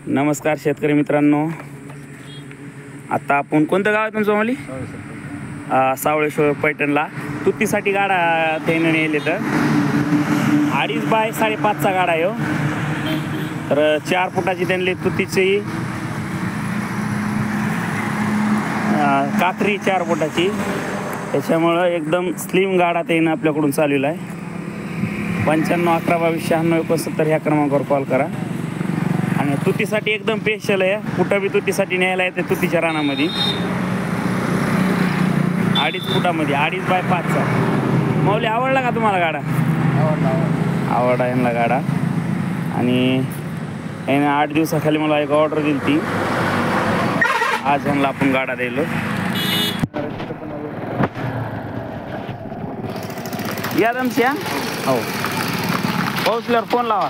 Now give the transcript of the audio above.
नमस्कार शेतकरी मित्रांनो. आता आपण कोणतं गाव आहे तुमचं माली? सावळेश्वर पैठणला तुतीसाठी गाडा त्याने नेले तर 2.5 बाय 5.5चा गाडा आहे हो. तर 4 फुटाची त्यांनी तुतीची कात्री 4 फुटाची, त्याच्यामुळं एकदम स्लिम गाडा त्यानं आपल्याकडून चालवला आहे. 95 11 22 96 69 ह्या क्रमांकावर कॉल करा. आणि तुतीसाठी एकदम स्पेशल आहे. कुठं बी तुतीसाठी न्यायला येते तुतीच्या रानामध्ये. 2.5 फुटामध्ये 2.5 बाय 5चा. माऊली आवडला का तुम्हाला गाडा? आवडला यांना गाडा. आणि याने 8 दिवसाखाली मला एक ऑर्डर दिली ती. आज यांना आपण गाडा दिलो. या दमच्या हो पोहोचल्यावर फोन लावा.